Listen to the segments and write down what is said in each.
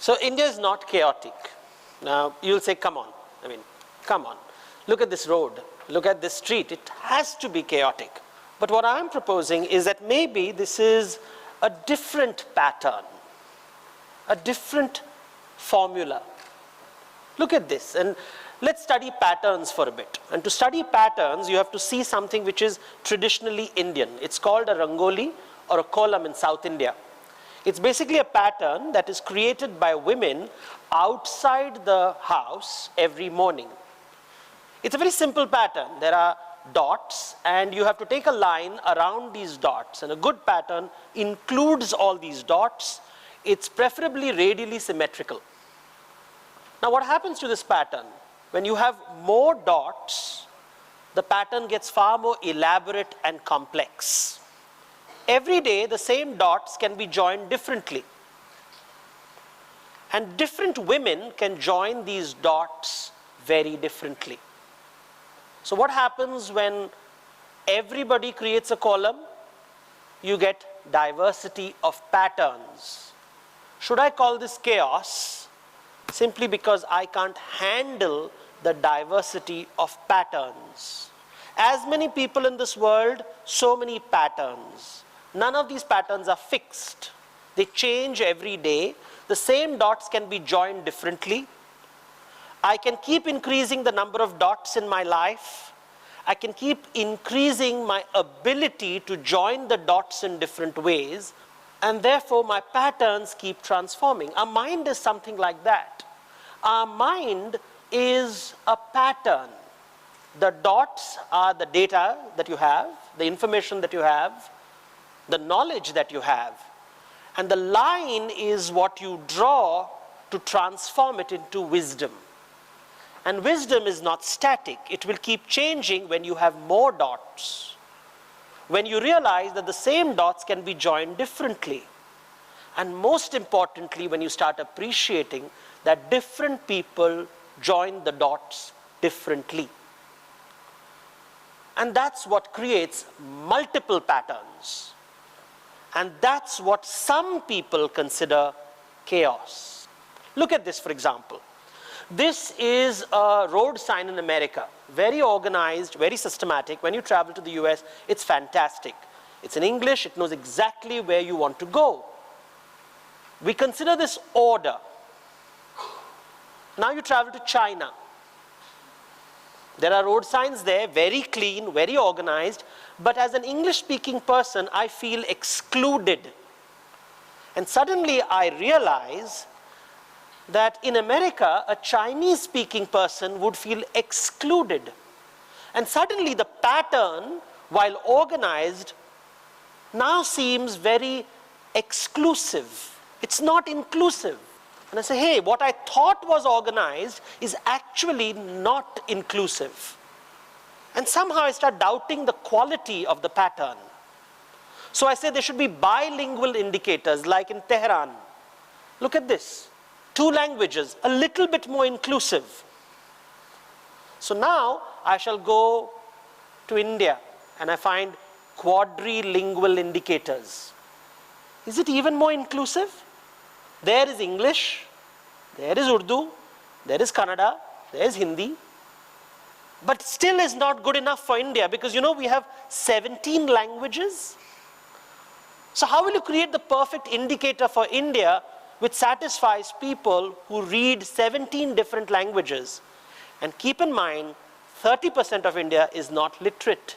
So India is not chaotic. Now you'll say, come on, come on. Look at this road, look at this street, it has to be chaotic. But what I'm proposing is that maybe this is a different pattern, a different formula. Look at this, and let's study patterns for a bit. And to study patterns, you have to see something which is traditionally Indian. It's called a rangoli or a kolam in South India. It's basically a pattern that is created by women outside the house every morning. It's a very simple pattern. There are dots, and you have to take a line around these dots. And a good pattern includes all these dots. It's preferably radially symmetrical. Now, what happens to this pattern? When you have more dots, the pattern gets far more elaborate and complex. Every day, the same dots can be joined differently. And different women can join these dots very differently. So what happens when everybody creates a column? You get diversity of patterns. Should I call this chaos? Simply because I can't handle the diversity of patterns. As many people in this world, so many patterns. None of these patterns are fixed. They change every day. The same dots can be joined differently. I can keep increasing the number of dots in my life. I can keep increasing my ability to join the dots in different ways. And therefore, my patterns keep transforming. Our mind is something like that. Our mind is a pattern. The dots are the data that you have, the information that you have, the knowledge that you have. And the line is what you draw to transform it into wisdom. And wisdom is not static. It will keep changing when you have more dots. When you realize that the same dots can be joined differently. And most importantly, when you start appreciating that different people join the dots differently. And that's what creates multiple patterns. And that's what some people consider chaos. Look at this, for example. This is a road sign in America. Very organized, very systematic. When you travel to the US, it's fantastic. It's in English, it knows exactly where you want to go. We consider this order. Now you travel to China. There are road signs there, very clean, very organized. But as an English-speaking person, I feel excluded. And suddenly I realize that in America, a Chinese-speaking person would feel excluded. And suddenly the pattern, while organized, now seems very exclusive. It's not inclusive. And I say, hey, what I thought was organized is actually not inclusive. And somehow I start doubting the quality of the pattern. So I say there should be bilingual indicators, like in Tehran. Look at this. 2 languages, a little bit more inclusive. So now I shall go to India and I find quadrilingual indicators. Is it even more inclusive? There is English, there is Urdu, there is Kannada, there is Hindi. But still is not good enough for India because we have 17 languages. So how will you create the perfect indicator for India which satisfies people who read 17 different languages? And keep in mind, 30% of India is not literate.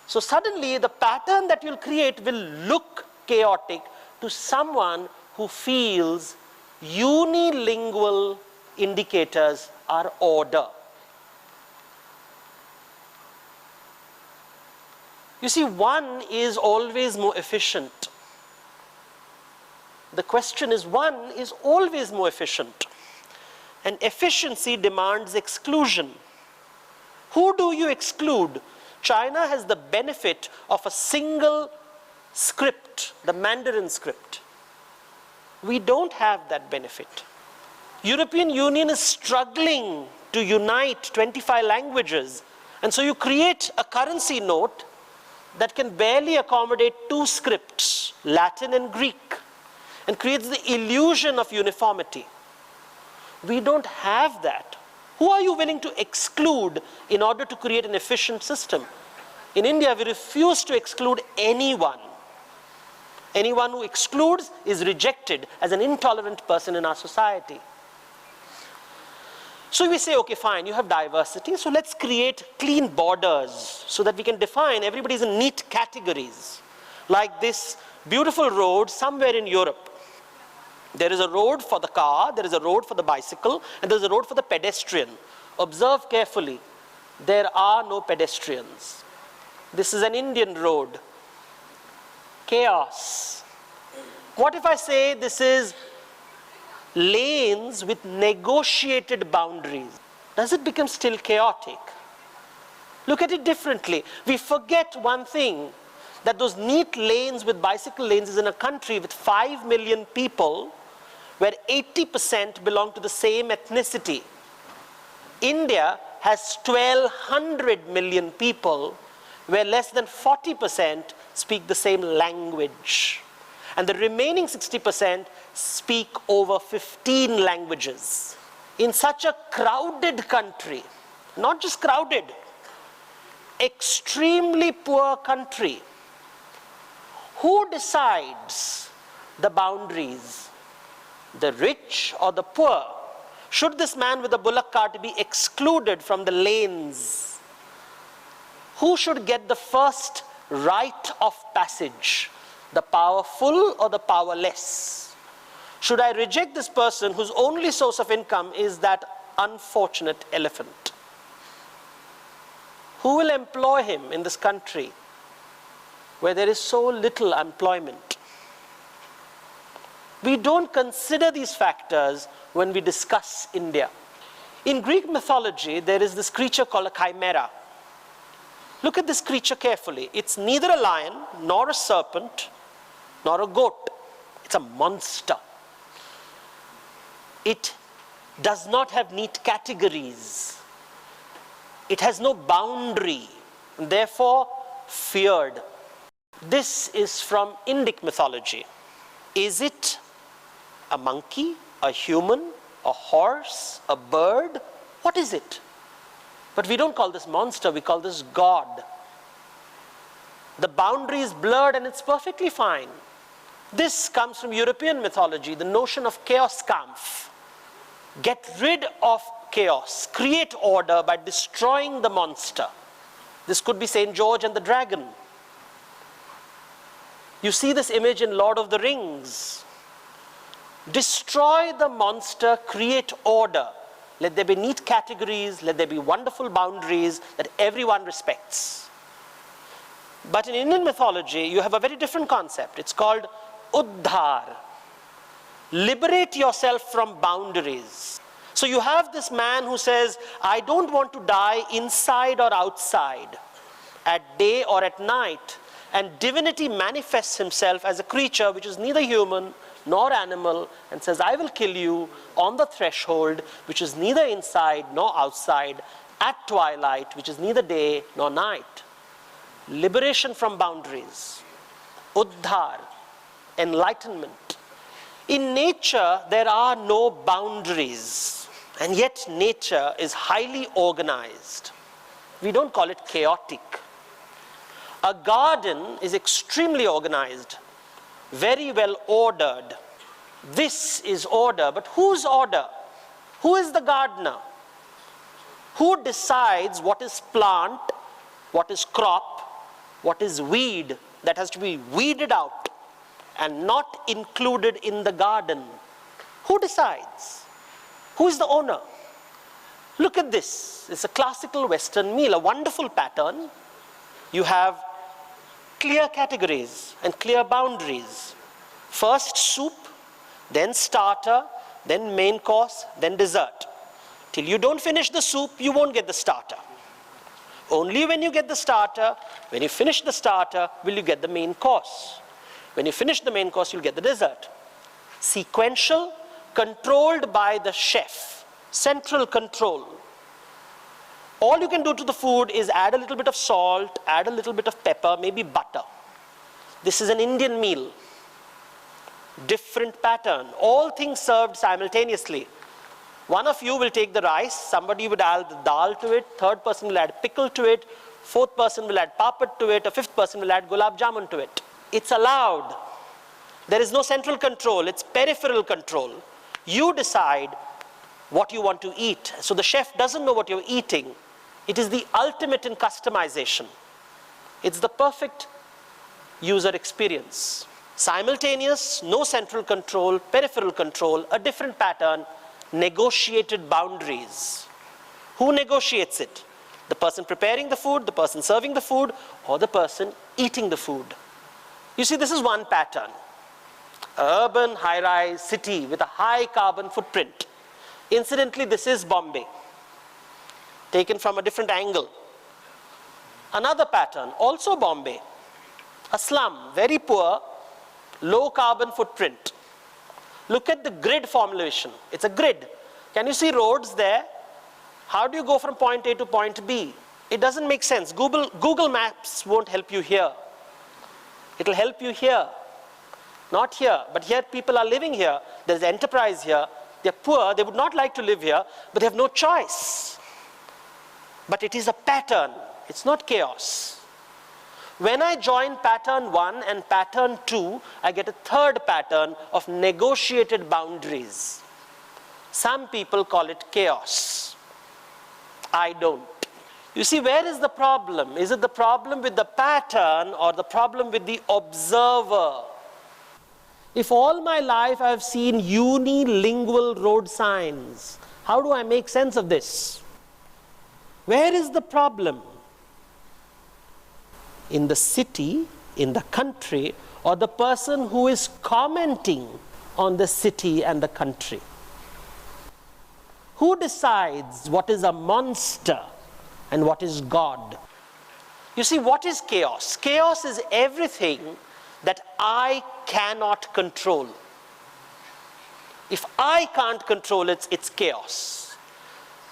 So suddenly the pattern that you'll create will look chaotic to someone who feels unilingual indicators are order. You see, one is always more efficient. The question is, one is always more efficient. And efficiency demands exclusion. Who do you exclude? China has the benefit of a single script, the Mandarin script. We don't have that benefit. European Union is struggling to unite 25 languages. And so you create a currency note that can barely accommodate 2 scripts, Latin and Greek, and creates the illusion of uniformity. We don't have that. Who are you willing to exclude in order to create an efficient system? In India, we refuse to exclude anyone. Anyone who excludes is rejected as an intolerant person in our society. So we say, okay, fine, you have diversity, so let's create clean borders so that we can define everybody's in neat categories. Like this beautiful road somewhere in Europe. There is a road for the car, there is a road for the bicycle, and there is a road for the pedestrian. Observe carefully, there are no pedestrians. This is an Indian road. Chaos. What if I say this is lanes with negotiated boundaries? Does it become still chaotic? Look at it differently. We forget one thing, that those neat lanes with bicycle lanes is in a country with 5 million people where 80% belong to the same ethnicity. India has 1,200 million people where less than 40% speak the same language. And the remaining 60% speak over 15 languages. In such a crowded country, not just crowded, extremely poor country, who decides the boundaries? The rich or the poor? Should this man with the bullock cart be excluded from the lanes? Who should get the first right of passage? The powerful or the powerless? Should I reject this person whose only source of income is that unfortunate elephant? Who will employ him in this country where there is so little employment? We don't consider these factors when we discuss India. In Greek mythology, there is this creature called a chimera. Look at this creature carefully. It's neither a lion, nor a serpent, nor a goat. It's a monster. It does not have neat categories. It has no boundary, and therefore feared. This is from Indic mythology. Is it a monkey, a human, a horse, a bird? What is it? But we don't call this monster, we call this God. The boundary is blurred and it's perfectly fine. This comes from European mythology, the notion of Chaoskampf. Get rid of chaos, create order by destroying the monster. This could be St. George and the dragon. You see this image in Lord of the Rings. Destroy the monster, create order. Let there be neat categories, let there be wonderful boundaries that everyone respects. But in Indian mythology, you have a very different concept. It's called Uddhar. Liberate yourself from boundaries. So you have this man who says, I don't want to die inside or outside, at day or at night. And divinity manifests himself as a creature which is neither human nor animal, and says, I will kill you on the threshold, which is neither inside nor outside, at twilight, which is neither day nor night. Liberation from boundaries. Uddhar. Enlightenment. In nature, there are no boundaries, and yet nature is highly organized. We don't call it chaotic. A garden is extremely organized, very well ordered. This is order, but whose order? Who is the gardener? Who decides what is plant, what is crop, what is weed that has to be weeded out and not included in the garden? Who decides? Who is the owner? Look at this. It's a classical Western meal, a wonderful pattern. You have clear categories and clear boundaries. First soup, then starter, then main course, then dessert. Till you don't finish the soup, you won't get the starter. Only when you get the starter, when you finish the starter, will you get the main course. When you finish the main course, you'll get the dessert. Sequential, controlled by the chef, central control. All you can do to the food is add a little bit of salt, add a little bit of pepper, maybe butter. This is an Indian meal. Different pattern. All things served simultaneously. One of you will take the rice, somebody would add the dal to it, third person will add pickle to it, fourth person will add papad to it, a fifth person will add gulab jamun to it. It's allowed. There is no central control, it's peripheral control. You decide what you want to eat. So the chef doesn't know what you're eating. It is the ultimate in customization. It's the perfect user experience. Simultaneous, no central control, peripheral control, a different pattern, negotiated boundaries. Who negotiates it? The person preparing the food, the person serving the food, or the person eating the food. You see, this is one pattern. Urban, high-rise city with a high carbon footprint. Incidentally, this is Bombay, taken from a different angle. Another pattern, also Bombay, a slum, very poor, low carbon footprint. Look at the grid formulation. It's a grid. Can you see roads there? How do you go from point A to point B? It doesn't make sense. Google Maps won't help you here. It'll help you here. Not here, but here people are living here. There's enterprise here. They're poor, they would not like to live here, but they have no choice. But it is a pattern, it's not chaos. When I join pattern 1 and pattern 2, I get a third pattern of negotiated boundaries. Some people call it chaos. I don't. You see, where is the problem? Is it the problem with the pattern or the problem with the observer? If all my life I've seen unilingual road signs, how do I make sense of this? Where is the problem? In the city, in the country, or the person who is commenting on the city and the country? Who decides what is a monster and what is God? You see, what is chaos? Chaos is everything that I cannot control. If I can't control it, it's chaos.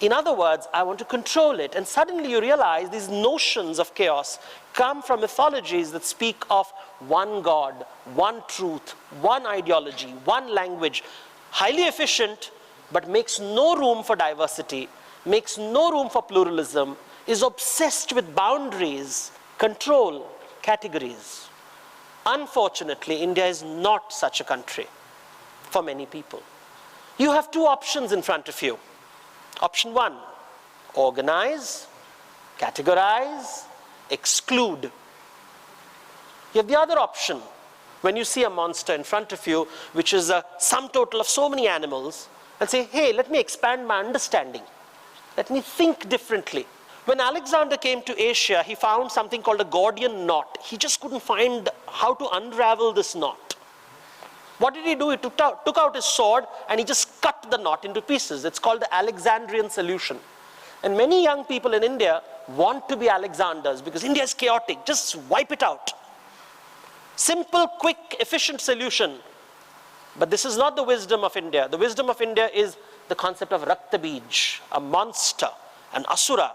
In other words, I want to control it. And suddenly you realize these notions of chaos come from mythologies that speak of one God, one truth, one ideology, one language, highly efficient, but makes no room for diversity, makes no room for pluralism, is obsessed with boundaries, control, categories. Unfortunately, India is not such a country for many people. You have two options in front of you. Option 1, organize, categorize, exclude. You have the other option. When you see a monster in front of you, which is a sum total of so many animals, and say, hey, let me expand my understanding. Let me think differently. When Alexander came to Asia, he found something called a Gordian knot. He just couldn't find how to unravel this knot. What did he do? He took out his sword and he just cut the knot into pieces. It's called the Alexandrian solution. And many young people in India want to be Alexanders because India is chaotic. Just wipe it out. Simple, quick, efficient solution. But this is not the wisdom of India. The wisdom of India is the concept of Raktabij, a monster, an asura.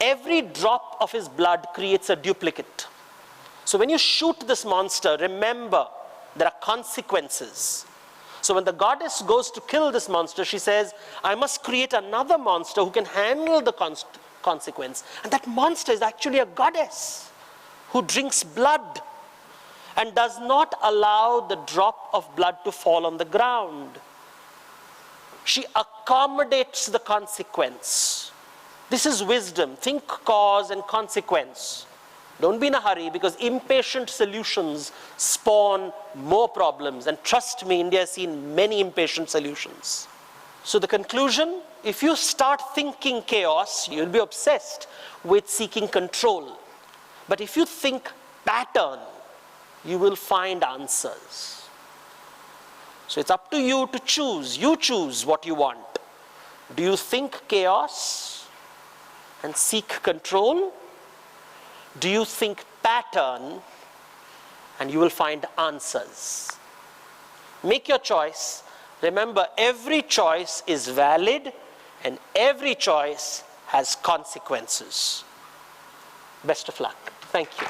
Every drop of his blood creates a duplicate. So when you shoot this monster, remember there are consequences. So when the goddess goes to kill this monster, she says, I must create another monster who can handle the consequence. And that monster is actually a goddess who drinks blood and does not allow the drop of blood to fall on the ground. She accommodates the consequence. This is wisdom. Think cause and consequence. Don't be in a hurry because impatient solutions spawn more problems. And trust me, India has seen many impatient solutions. So the conclusion, if you start thinking chaos, you'll be obsessed with seeking control. But if you think pattern, you will find answers. So it's up to you to choose. You choose what you want. Do you think chaos and seek control? Do you think pattern and you will find answers? Make your choice. Remember, every choice is valid and every choice has consequences. Best of luck. Thank you.